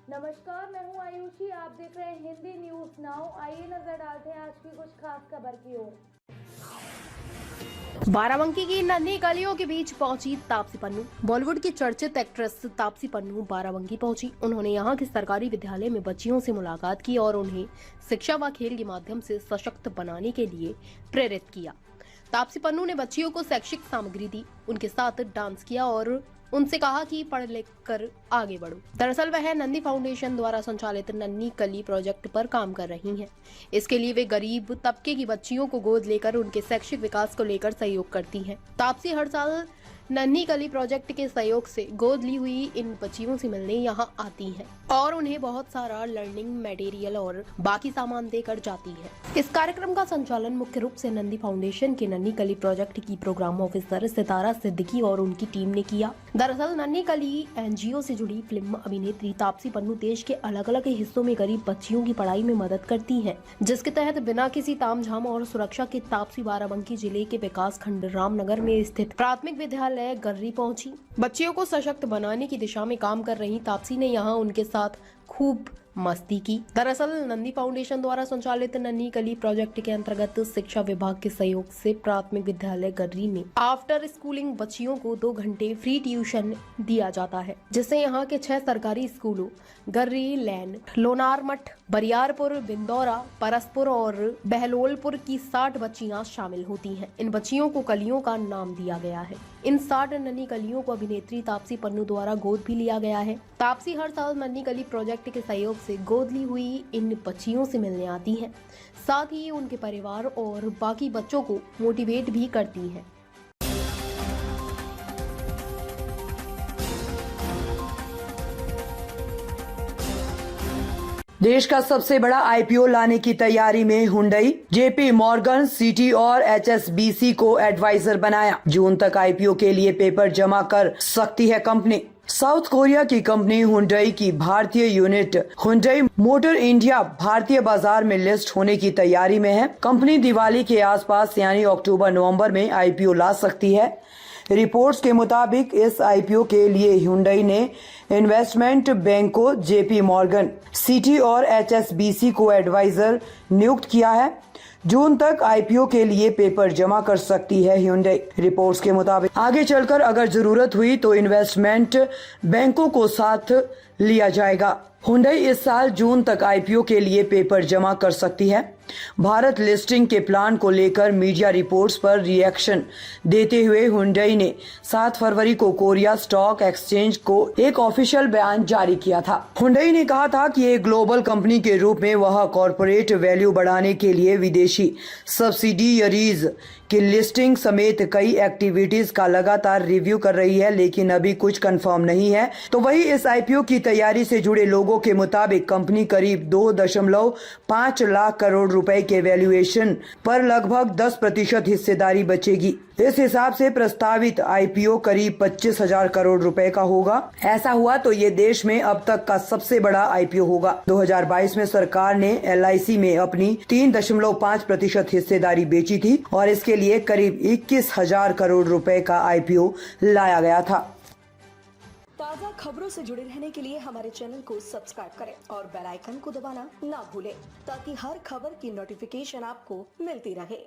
नमस्कार, मैं हूं आयुषी। आप देख रहे हैं हिंदी न्यूज नाउ। आइए नजर डालते हैं आज की कुछ खास खबर की ओर। बाराबंकी की नन्ही गलियों के बीच पहुंची तापसी पन्नू। बॉलीवुड की चर्चित एक्ट्रेस तापसी पन्नू बाराबंकी पहुंची। उन्होंने यहां के सरकारी विद्यालय में बच्चियों से मुलाकात की और उन्हें शिक्षा व खेल के माध्यम से सशक्त बनाने के लिए प्रेरित किया। तापसी पन्नू ने बच्चियों को शैक्षिक सामग्री दी, उनके साथ डांस किया और उनसे कहा कि पढ़ लिख कर आगे बढ़ो। दरअसल वह नन्ही फाउंडेशन द्वारा संचालित नन्ही कली प्रोजेक्ट पर काम कर रही हैं। इसके लिए वे गरीब तबके की बच्चियों को गोद लेकर उनके शैक्षिक विकास को लेकर सहयोग करती हैं। तापसी हर साल नन्ही कली प्रोजेक्ट के सहयोग से गोद ली हुई इन बच्चियों से मिलने यहाँ आती हैं और उन्हें बहुत सारा लर्निंग मटेरियल और बाकी सामान देकर जाती है। इस कार्यक्रम का संचालन मुख्य रूप से नन्ही फाउंडेशन के नन्ही कली प्रोजेक्ट की प्रोग्राम ऑफिसर सितारा सिद्दीकी और उनकी टीम ने किया। दरअसल नन्ही कली एनजीओ से जुड़ी फिल्म अभिनेत्री तापसी पन्नू देश के अलग अलग हिस्सों में गरीब बच्चियों की पढ़ाई में मदद करती है, जिसके तहत बिना किसी तामझाम और सुरक्षा के तापसी बाराबंकी जिले के विकास खंड रामनगर में स्थित प्राथमिक विद्यालय गर्री पहुंची। बच्चियों को सशक्त बनाने की दिशा में काम कर रही तापसी ने यहां उनके साथ खूब मस्ती की। दरअसल नन्ही फाउंडेशन द्वारा संचालित नन्ही कली प्रोजेक्ट के अंतर्गत शिक्षा विभाग के सहयोग से प्राथमिक विद्यालय गर्री में आफ्टर स्कूलिंग बच्चियों को 2 घंटे फ्री ट्यूशन दिया जाता है, जिससे यहाँ के 6 सरकारी स्कूलों गर्री, लैन, लोनारमठ, बरियारपुर, बिंदौरा, परसपुर और बहलोलपुर की 60 बच्चियां शामिल होती हैं। इन बच्चियों को कलियों का नाम दिया गया है। इन 60 नन्ही कलियों को अभिनेत्री तापसी पन्नू द्वारा गोद भी लिया गया है। तापसी हर साल नन्ही कली प्रोजेक्ट के सहयोग से गोद ली हुई इन बच्चियों से मिलने आती हैं, साथ ही उनके परिवार और बाकी बच्चों को मोटिवेट भी करती हैं। देश का सबसे बड़ा आईपीओ लाने की तैयारी में हुंडई, जेपी मॉर्गन, सिटी और एचएसबीसी को एडवाइजर बनाया। जून तक आईपीओ के लिए पेपर जमा कर सकती है कंपनी। साउथ कोरिया की कंपनी हुंडई की भारतीय यूनिट हुंडई मोटर इंडिया भारतीय बाजार में लिस्ट होने की तैयारी में है। कंपनी दिवाली के आसपास यानी अक्टूबर-नवंबर में आईपीओ ला सकती है। रिपोर्ट्स के मुताबिक इस आईपीओ के लिए हुंडई ने इन्वेस्टमेंट बैंकों जेपी मॉर्गन, सिटी और एचएसबीसी को एडवाइजर नियुक्त किया है। जून तक आईपीओ के लिए पेपर जमा कर सकती है हुंडई। रिपोर्ट्स के मुताबिक आगे चलकर अगर जरूरत हुई तो इन्वेस्टमेंट बैंकों को साथ लिया जाएगा। हुंडई इस साल जून तक आईपीओ के लिए पेपर जमा कर सकती है। भारत लिस्टिंग के प्लान को लेकर मीडिया रिपोर्ट्स पर रिएक्शन देते हुए हुंडई ने 7 फरवरी को कोरिया स्टॉक एक्सचेंज को एक ऑफिशियल बयान जारी किया था। हुंडई ने कहा था कि एक ग्लोबल कंपनी के रूप में वह कॉर्पोरेट वैल्यू बढ़ाने के लिए विदेशी सब्सिडियरीज की लिस्टिंग समेत कई एक्टिविटीज का लगातार रिव्यू कर रही है, लेकिन अभी कुछ कंफर्म नहीं है। तो वही इस आईपीओ की तैयारी से जुड़े लोगों के मुताबिक कंपनी करीब 2.5 लाख करोड़ रुपए के वैल्यूएशन पर लगभग 10% हिस्सेदारी बचेगी। इस हिसाब से प्रस्तावित आईपीओ करीब 25,000 करोड़ रुपए का होगा। ऐसा हुआ तो ये देश में अब तक का सबसे बड़ा आईपीओ होगा। 2022 में सरकार ने एलआईसी में अपनी 3.5% हिस्सेदारी बेची थी और इसके लिए करीब 21,000 करोड़ रुपए का आईपीओ लाया गया था। ताज़ा खबरों से जुड़े रहने के लिए हमारे चैनल को सब्सक्राइब करें और बेल आइकन को दबाना ना भूलें, ताकि हर खबर की नोटिफिकेशन आपको मिलती रहे।